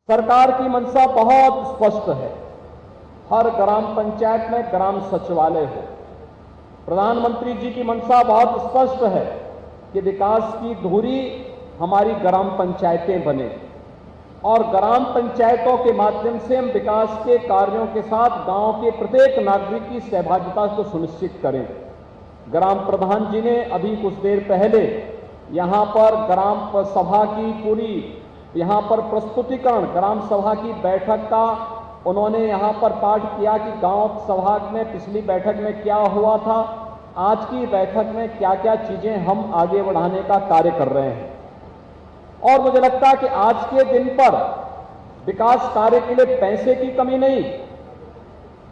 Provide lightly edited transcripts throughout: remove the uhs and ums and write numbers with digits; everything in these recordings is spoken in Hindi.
सरकार की मंशा बहुत स्पष्ट है। हर ग्राम पंचायत में ग्राम सचिवालय हो। प्रधानमंत्री जी की मंशा बहुत स्पष्ट है कि विकास की धुरी हमारी ग्राम पंचायतें बने और ग्राम पंचायतों के माध्यम से हम विकास के कार्यों के साथ गांव के प्रत्येक नागरिक की सहभागिता को सुनिश्चित करें। ग्राम प्रधान जी ने अभी कुछ देर पहले यहां पर ग्राम सभा की पूरी यहां पर प्रस्तुतिकरण ग्राम सभा की बैठक का उन्होंने यहां पर पाठ किया कि गांव सभा में पिछली बैठक में क्या हुआ था, आज की बैठक में क्या क्या चीजें हम आगे बढ़ाने का कार्य कर रहे हैं। और मुझे लगता है कि आज के दिन पर विकास कार्य के लिए पैसे की कमी नहीं,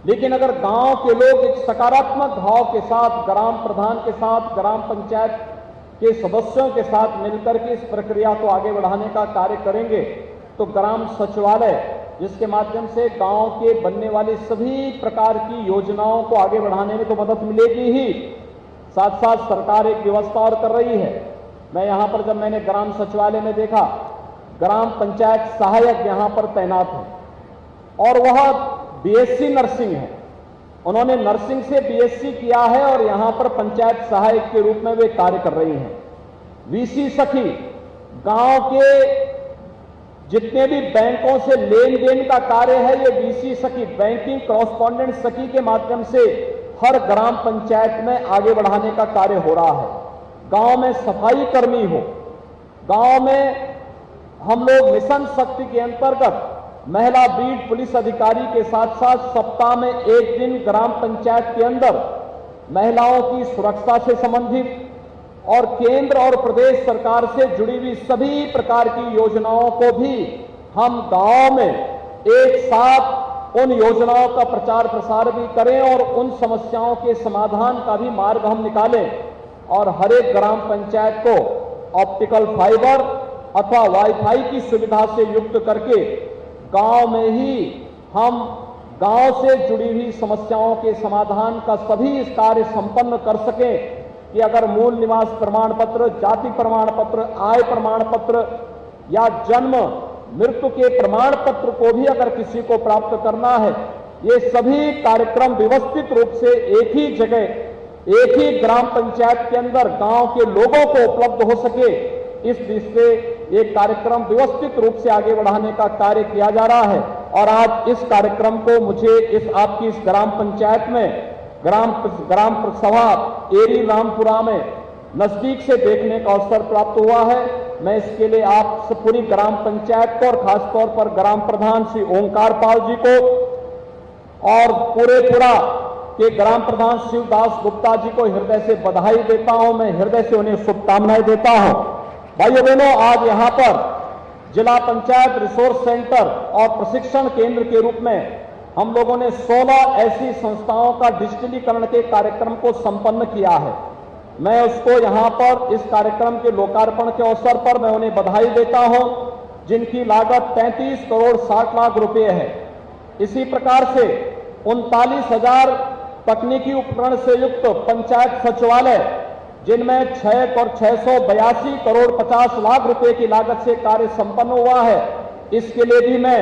लेकिन अगर गांव के लोग एक सकारात्मक भाव के साथ ग्राम प्रधान के साथ ग्राम पंचायत के सदस्यों के साथ मिलकर के इस प्रक्रिया को आगे बढ़ाने का कार्य करेंगे तो ग्राम सचिवालय जिसके माध्यम से गांव के बनने वाली सभी प्रकार की योजनाओं को आगे बढ़ाने में तो मदद मिलेगी ही, साथ साथ सरकार एक व्यवस्था और कर रही है। मैं यहां पर जब मैंने ग्राम सचिवालय में देखा, ग्राम पंचायत सहायक यहां पर तैनात है और वह बीएससी नर्सिंग है। उन्होंने नर्सिंग से बीएससी किया है और यहां पर पंचायत सहायक के रूप में वे कार्य कर रही हैं। वीसी सखी गांव के जितने भी बैंकों से लेन देन का कार्य है, ये वीसी सखी बैंकिंग कॉरेस्पॉन्डेंट सखी के माध्यम से हर ग्राम पंचायत में आगे बढ़ाने का कार्य हो रहा है। गांव में सफाई कर्मी हो, गांव में हम लोग मिशन शक्ति के अंतर्गत महिला बीट पुलिस अधिकारी के साथ साथ सप्ताह में एक दिन ग्राम पंचायत के अंदर महिलाओं की सुरक्षा से संबंधित और केंद्र और प्रदेश सरकार से जुड़ी हुई सभी प्रकार की योजनाओं को भी हम गांव में एक साथ उन योजनाओं का प्रचार प्रसार भी करें और उन समस्याओं के समाधान का भी मार्ग हम निकालें और हर एक ग्राम पंचायत को ऑप्टिकल फाइबर अथवा वाईफाई की सुविधा से युक्त करके गांव में ही हम गांव से जुड़ी हुई समस्याओं के समाधान का सभी कार्य संपन्न कर सकें कि अगर मूल निवास प्रमाण पत्र, जाति प्रमाण पत्र, आय प्रमाण पत्र या जन्म मृत्यु के प्रमाण पत्र को भी अगर किसी को प्राप्त करना है, ये सभी कार्यक्रम व्यवस्थित रूप से एक ही जगह एक ही ग्राम पंचायत के अंदर गांव के लोगों को उपलब्ध हो सके, इस दृष्टि से एक कार्यक्रम व्यवस्थित रूप से आगे बढ़ाने का कार्य किया जा रहा है। और आज इस कार्यक्रम को मुझे इस आपकी इस ग्राम पंचायत में ग्राम सभा एरी रामपुरा में नजदीक से देखने का अवसर प्राप्त हुआ है। मैं इसके लिए आप पूरी ग्राम पंचायत को और खासतौर पर ग्राम प्रधान श्री ओंकार पाल जी को और पूरा के ग्राम प्रधान शिवदास गुप्ता जी को हृदय से बधाई देता हूं। मैं हृदय से उन्हें शुभकामनाएं देता हूं। भाइयों बहनों, आज यहां पर जिला पंचायत रिसोर्स सेंटर और प्रशिक्षण केंद्र के रूप में हम लोगों ने 16 ऐसी संस्थाओं का डिजिटलीकरण के कार्यक्रम को संपन्न किया है। मैं उसको यहां पर इस कार्यक्रम के लोकार्पण के अवसर पर मैं उन्हें बधाई देता हूं, जिनकी लागत 33 करोड़ 60 लाख रुपए है। इसी प्रकार से 39,000 तकनीकी उपकरण से युक्त पंचायत सचिवालय, जिनमें 682 करोड़ 50 लाख रुपए की लागत से कार्य संपन्न हुआ है, इसके लिए भी मैं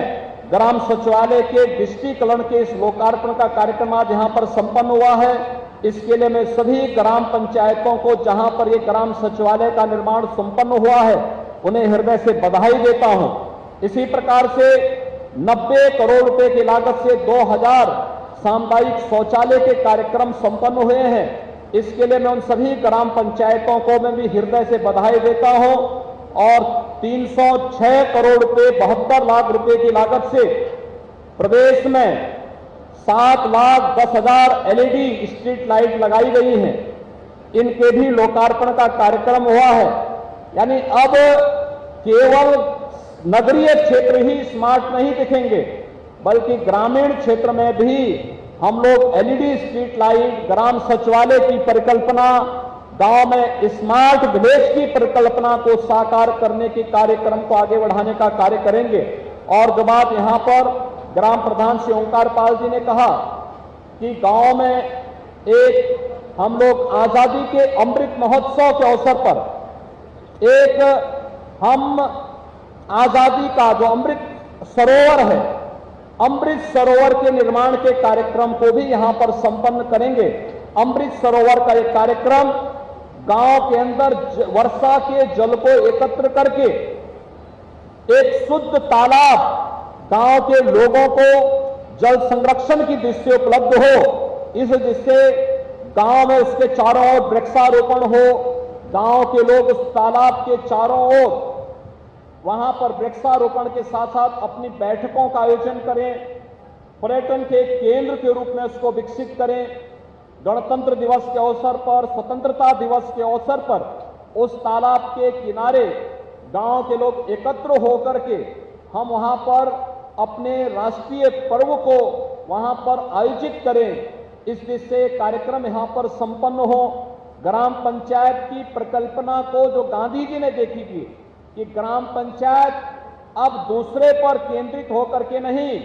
ग्राम सचिवालय के डिजिटलीकरण के इस लोकार्पण का कार्यक्रम आज यहां पर संपन्न हुआ है। इसके लिए मैं सभी ग्राम पंचायतों को जहां पर ये ग्राम सचिवालय का निर्माण संपन्न हुआ है, उन्हें हृदय से बधाई देता हूं। इसी प्रकार से 90 करोड़ रुपए की लागत से 2000 सामुदायिक शौचालय के कार्यक्रम संपन्न हुए हैं। इसके लिए मैं उन सभी ग्राम पंचायतों को मैं भी हृदय से बधाई देता हूं। और 306 करोड़ रुपए 72 लाख रुपए की लागत से प्रदेश में 7,10,000 एलईडी स्ट्रीट लाइट लगाई गई हैं। इनके भी लोकार्पण का कार्यक्रम हुआ है। यानी अब केवल नगरीय क्षेत्र ही स्मार्ट नहीं दिखेंगे, बल्कि ग्रामीण क्षेत्र में भी हम लोग एलईडी स्ट्रीट लाइट, ग्राम सचिवालय की परिकल्पना, गांव में स्मार्ट विलेज की परिकल्पना को साकार करने के कार्यक्रम को आगे बढ़ाने का कार्य करेंगे। और जो बात यहां पर ग्राम प्रधान श्री ओंकार पाल जी ने कहा कि गांव में एक हम लोग आजादी के अमृत महोत्सव के अवसर पर एक हम आजादी का जो अमृत सरोवर है, अमृत सरोवर के निर्माण के कार्यक्रम को भी यहां पर संपन्न करेंगे। अमृत सरोवर का एक कार्यक्रम गांव के अंदर वर्षा के जल को एकत्र करके एक शुद्ध तालाब गांव के लोगों को जल संरक्षण की दृष्टि से उपलब्ध हो, इस दृष्टि से गांव में उसके चारों ओर वृक्षारोपण हो, गांव के लोग उस तालाब के चारों ओर वहां पर वृक्षारोपण के साथ साथ अपनी बैठकों का आयोजन करें, पर्यटन के केंद्र के रूप में उसको विकसित करें। गणतंत्र दिवस के अवसर पर, स्वतंत्रता दिवस के अवसर पर उस तालाब के किनारे गांव के लोग एकत्र होकर के हम वहां पर अपने राष्ट्रीय पर्व को वहां पर आयोजित करें। इस दृष्टि से कार्यक्रम यहां पर संपन्न हो। ग्राम पंचायत की परिकल्पना को जो गांधी जी ने देखी थी कि ग्राम पंचायत अब दूसरे पर केंद्रित होकर के नहीं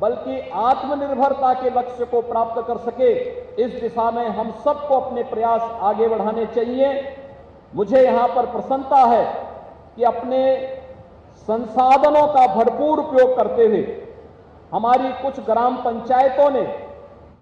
बल्कि आत्मनिर्भरता के लक्ष्य को प्राप्त कर सके, इस दिशा में हम सबको अपने प्रयास आगे बढ़ाने चाहिए। मुझे यहां पर प्रसन्नता है कि अपने संसाधनों का भरपूर उपयोग करते हुए हमारी कुछ ग्राम पंचायतों ने